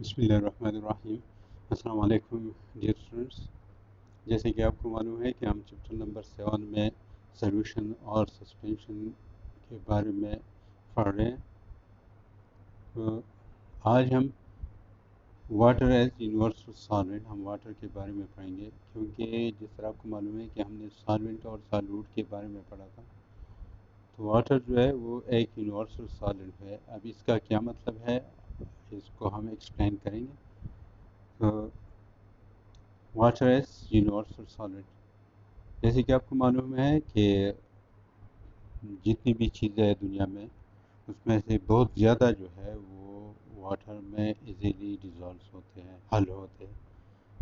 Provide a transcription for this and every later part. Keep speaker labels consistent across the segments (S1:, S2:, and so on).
S1: بسم اللہ الرحمن الرحیم۔ السلام علیکم ڈیئر اسٹوڈنٹس، جیسے کہ آپ کو معلوم ہے کہ ہم چیپٹر نمبر 7 میں سولوشن اور سسپینشن کے بارے میں پڑھ رہے ہیں۔ تو آج ہم واٹر ایز یونیورسل سالوینٹ، ہم واٹر کے بارے میں پڑھیں گے، کیونکہ جس طرح آپ کو معلوم ہے کہ ہم نے سالوینٹ اور سالوٹ کے بارے میں پڑھا تھا۔ تو واٹر جو ہے وہ ایک یونیورسل سالوینٹ ہے۔ اب اس کا کیا مطلب ہے، اس کو ہم ایکسپلین کریں گے۔ تو واٹر ایز یونیورسل سالوینٹ، جیسے کہ آپ کو معلوم ہے کہ جتنی بھی چیزیں ہیں دنیا میں، اس میں سے بہت زیادہ جو ہے وہ واٹر میں ایزیلی ڈیزالوز ہوتے ہیں، حل ہوتے ہیں۔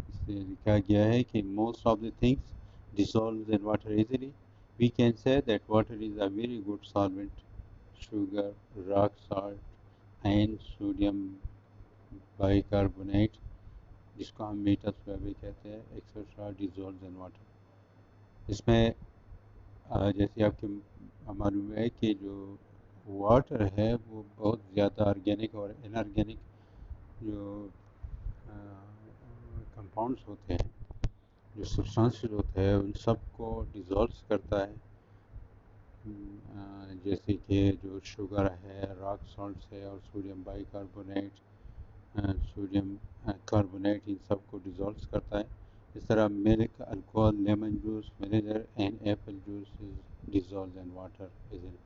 S1: اس لیے لکھا گیا ہے کہ most of the things dissolves in water easily. We can say that water is a very good solvent. Sugar, rock salt, and sodium bicarbonate، جس کو ہم میٹس میں بھی کہتے ہیں، ایکسٹرا ڈیزولوز ان واٹر۔ اس میں جیسے آپ کے معلوم ہے کہ جو واٹر ہے وہ بہت زیادہ آرگینک اور انارگینک جو کمپاؤنڈس ہوتے ہیں، جو سبسٹانسز ہوتے ہیں، ان سب کو ڈیزولوز کرتا ہے۔ جیسے کہ جو شوگر ہے، راک سالٹس ہے، اور sodium bicarbonate, sodium carbonate, ان سب کو ڈیزولوز کرتا ہے۔ اس طرح milk, alcohol, lemon juice, vinegar and apple juice is dissolved in water easily.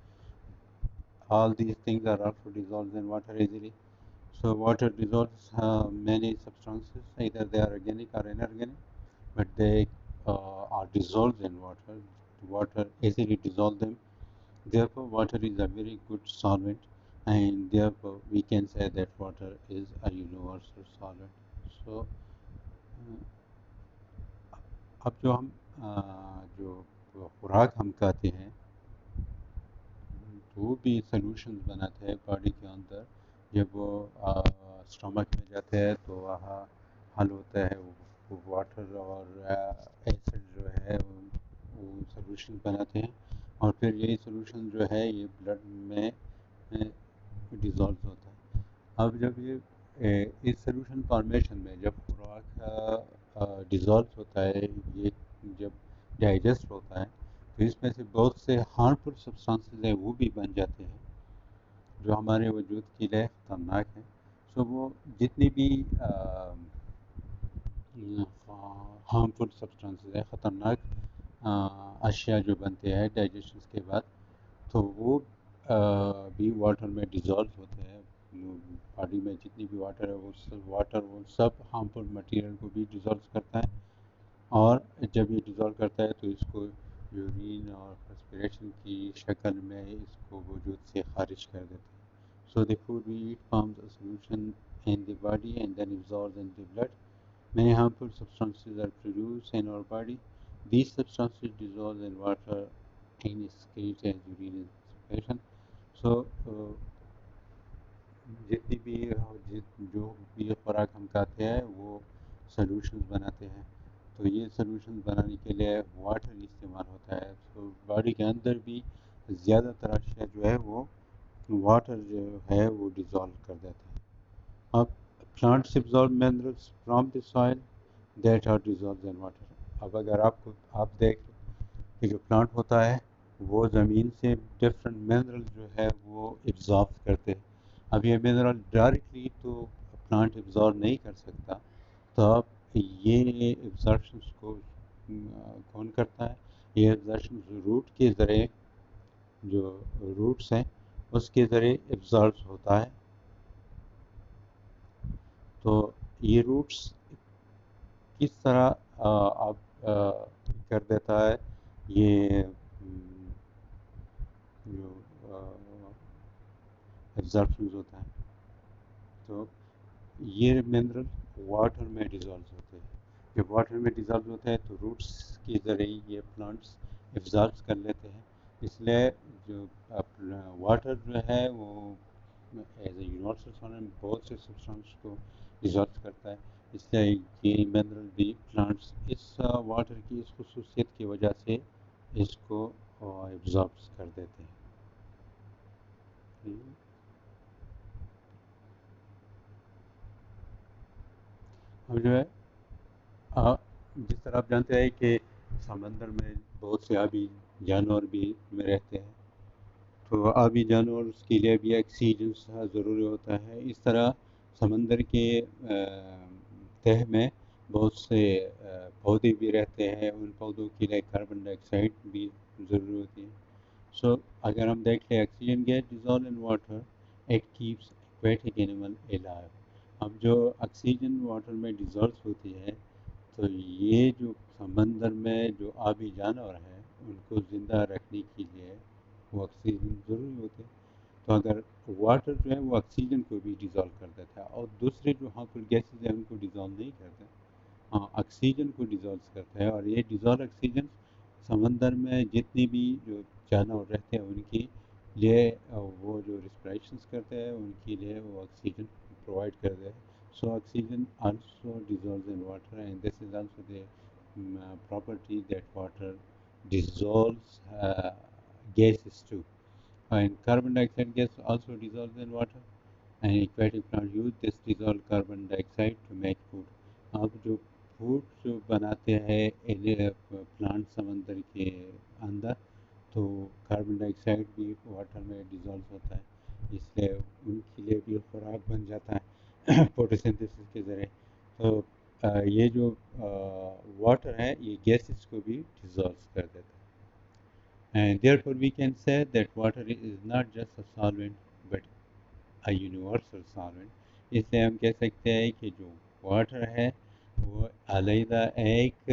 S1: All these things are also dissolved in water easily. So water dissolves many substances, either they are organic or inorganic, but they are dissolved in water. Water easily dissolve them. Therefore, water is a very good solvent, and therefore we can say that water is a universal solvent. So اب جو ہم جو خوراک ہم کھاتے ہیں تو وہ بھی سلوشنز بناتے ہیں باڈی کے اندر۔ جب وہ اسٹمک میں جاتے ہیں تو وہاں حل ہوتا ہے، وہ واٹر اور ایسڈ جو ہے وہ سلوشن بناتے ہیں، اور پھر یہی سلوشن جو ہے یہ بلڈ میں ڈیزالو ہوتا ہے۔ اب جب یہ اس سلوشن فارمیشن میں جب خوراک ڈیزالو ہوتا ہے، یہ جب ڈائجسٹ ہوتا ہے تو اس میں سے بہت سے ہارمفل سبسٹانسز ہیں وہ بھی بن جاتے ہیں جو ہمارے وجود کے لیے خطرناک ہیں۔ سو وہ جتنی بھی ہارمفل سبسٹانسز ہیں، خطرناک اشیاء جو بنتے ہیں ڈائجیشن کے بعد، تو وہ بھی واٹر میں ڈیزالو ہوتے ہیں۔ باڈی میں جتنی بھی واٹر ہے وہ سب ہارمفل مٹیریل کو بھی ڈیزالو کرتا ہے، اور جب یہ ڈیزالو کرتا ہے تو اس کو یورین اور ریسپریشن کی شکل میں اس کو وجود سے خارج کر دیتے ہیں۔ So the food we eat forms a solution in the body and then absorbs in the blood. Many harmful substances are produced in our body. These substances dissolve in water and excrete as urine in secretion. So جتنی بھی جو بھی خوراک ہم کھاتے ہیں وہ solutions بناتے ہیں، تو یہ سلوشن بنانے کے لیے واٹر استعمال ہوتا ہے۔ تو باڈی کے اندر بھی زیادہ تر اشیاء جو ہے وہ واٹر جو ہے وہ ڈیزالو کر دیتا ہے۔ اب plants absorb minerals from the soil that are dissolved in water. اب اگر آپ دیکھ کہ جو پلانٹ ہوتا ہے وہ زمین سے ڈفرینٹ منرل جو ہے وہ ایبزارب کرتے ہیں۔ اب یہ منرل ڈائریکٹلی تو پلانٹ ایبزارب نہیں کر سکتا، تو اب یہ ایبزارپشنس کو کون کرتا ہے؟ یہ ایبزارپشنس روٹ کے ذریعے، جو روٹس ہیں اس کے ذریعے ایبزارب ہوتا ہے۔ تو یہ روٹس کس طرح آپ کر دیتا ہے یہ جو ایبزارپشنز ہوتا ہے؟ تو یہ منرل واٹر میں ڈیزالو ہوتے ہیں۔ جب واٹر میں ڈیزالو ہوتا ہے تو روٹس کے ذریعے یہ پلانٹس ایبزارب کر لیتے ہیں۔ اس لیے جو واٹر جو ہے وہ ایز اے یونیورسل سالوینٹ بہت سے سبسٹانس کو ڈیزالو کرتا ہے۔ اس لیے یہ منرل بھی پلانٹس اس واٹر کی اس خصوصیت کی وجہ سے اس کو ایبزارب کر دیتے ہیں۔ اب جو ہے جس طرح آپ جانتے ہیں کہ سمندر میں بہت سے آبی جانور بھی میں رہتے ہیں، تو آبی جانور کے لیے بھی آکسیجن ضروری ہوتا ہے. اس طرح سمندر کے تہ میں بہت سے پودے بھی رہتے ہیں، ان پودوں کے لیے کاربن ڈائی آکسائڈ بھی ضروری ہوتی ہے. سو اگر ہم دیکھ لیں oxygen gas dissolve in water it keeps aquatic animal alive. اب جو آکسیجن واٹر میں ڈیزالو ہوتی ہے تو یہ جو سمندر میں جو آبی جانور ہیں ان کو زندہ رکھنے کے لیے وہ آکسیجن ضروری ہوتے ہیں. تو اگر واٹر جو ہے وہ آکسیجن کو بھی ڈیزالو کر دیتا ہے، اور دوسرے جو ہارمفل گیسز ہیں ان کو ڈیزالو نہیں کرتے، ہاں آکسیجن کو ڈیزالو کرتا ہے. اور یہ ڈیزالو آکسیجن سمندر میں جتنی بھی جو جانور رہتے ہیں ان کی لیے وہ جو ریسپریشنس کرتے ہیں ان کے لیے وہ آکسیجن پرووائڈ کرتے ہیں. So oxygen also dissolves in water and this is also the property that water dissolves gases too. And carbon dioxide gas also dissolves in water. And aquatic plants use this dissolved carbon dioxide to make food. اب جو food جو بناتے ہیں plant سمندر کے اندر تو carbon ڈائی oxide بھی water میں ڈیزالو ہوتا ہے، اس لیے ان کے لیے بھی خوراک بن جاتا ہے فوٹوسنتھسس کے ذریعے. تو یہ جو واٹر ہے یہ گیسز کو بھی ڈیزالو کر دیتا ہے. And therefore we can say that water is not just a solvent but a universal solvent. اس لیے ہم کہہ سکتے ہیں کہ جو واٹر ہے وہ علیحدہ ایک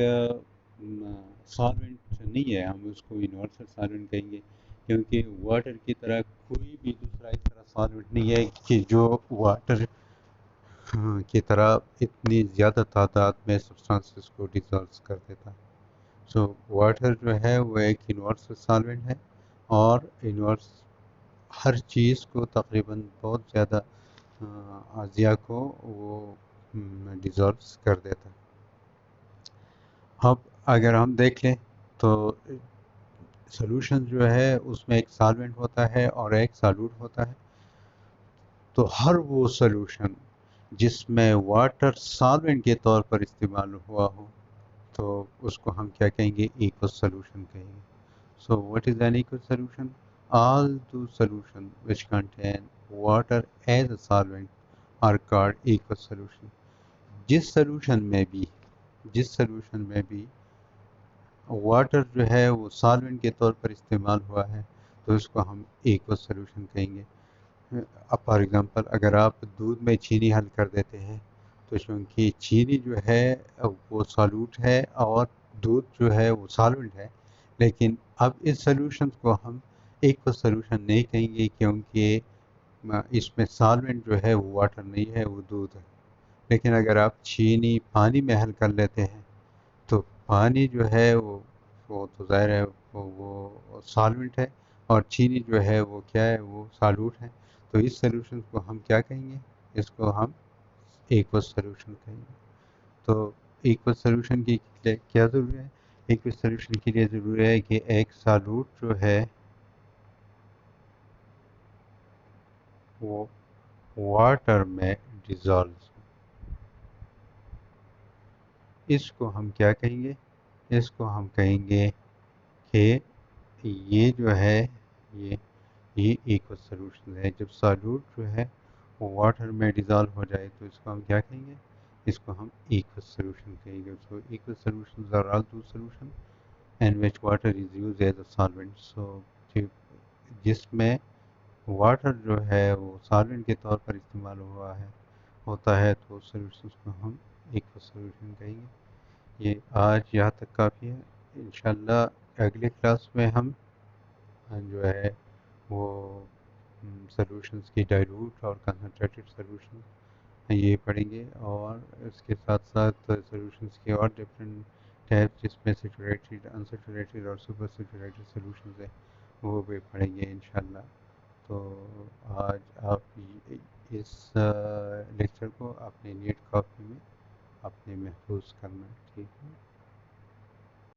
S1: سالوینٹ نہیں ہے، ہم اس کو یونیورسل سالوینٹ کہیں گے، کیونکہ واٹر کی طرح کوئی بھی دوسرا اس طرح سالوینٹ نہیں ہے کہ جو واٹر کی طرح اتنی زیادہ تعداد میں سبسٹانسز کو ڈیزالو کر دیتا ہے. سو واٹر جو ہے وہ ایک یونیورسل سالوینٹ ہے، اور یونیورس ہر چیز کو تقریباً بہت زیادہ اجزاء کو وہ ڈیزالو کر دیتا ہے. اب اگر ہم دیکھ لیں تو سولوشن جو ہے اس میں ایک سالوینٹ ہوتا ہے اور ایک سالوٹ ہوتا ہے. تو ہر وہ سولوشن جس میں واٹر سالوینٹ کے طور پر استعمال ہوا ہو تو اس کو ہم کیا کہیں گے؟ ایکوس سولوشن کہیں گے. So what is an aqueous solution? All those solutions which contain water as a solvent are called aqueous solution. جس سولوشن میں بھی واٹر جو ہے وہ سالوینٹ کے طور پر استعمال ہوا ہے تو اس کو ہم ایکوس سولوشن کہیں گے. فار ایگزامپل اگر آپ دودھ میں چینی حل کر دیتے ہیں تو چونکہ چینی جو ہے وہ سالوٹ ہے اور دودھ جو ہے وہ سالوینٹ ہے، لیکن اب اس سولوشن کو ہم ایکوس سولوشن نہیں کہیں گے کیونکہ اس میں سالوینٹ جو ہے وہ واٹر نہیں ہے، وہ دودھ ہے. لیکن اگر آپ چینی پانی میں حل کر لیتے ہیں تو پانی جو ہے وہ تو ظاہر ہے وہ سالوینٹ ہے، اور چینی جو ہے وہ کیا ہے؟ وہ سالوٹ ہے. تو اس سولوشن کو ہم کیا کہیں گے؟ اس کو ہم ایکوس سولوشن کہیں گے. تو ایکوس سولوشن کی کیا ضروری ہے؟ ایکوس سولوشن کے لیے ضروری ہے کہ ایک سالوٹ جو ہے وہ واٹر میں ڈیزالو. اس کو ہم کیا کہیں گے؟ اس کو ہم کہیں گے کہ یہ جو ہے یہ ایکوس سولوشن ہے. جب سالوٹ جو ہے وہ واٹر میں ڈیزالو ہو جائے تو اس کو ہم کیا کہیں گے؟ اس کو ہم ایکوس سولوشن کہیں گے. So aqueous solutions are all those solution in which water is used as a solvent. So جس میں واٹر جو ہے وہ سالوینٹ کے طور پر استعمال ہوتا ہے تو سولوشنز کو ہم ایکوس سولوشن کہیں گے. یہ آج یہاں تک کافی ہے. انشاءاللہ اگلے کلاس میں ہم جو ہے وہ سولوشنز کی ڈائلوٹ اور کنسنٹریٹڈ سولوشن یہ پڑھیں گے، اور اس کے ساتھ ساتھ سولوشنز کے اور ڈفرینٹ ٹائپس جس میں سیچوریٹڈ، انسیچوریٹڈ اور سپر سیچوریٹڈ سولوشنز ہیں وہ بھی پڑھیں گے انشاءاللہ. تو آج آپ اس لیکچر کو اپنے نیٹ کاپی میں اپنے محفوظ کرنا. ٹھیک ہے.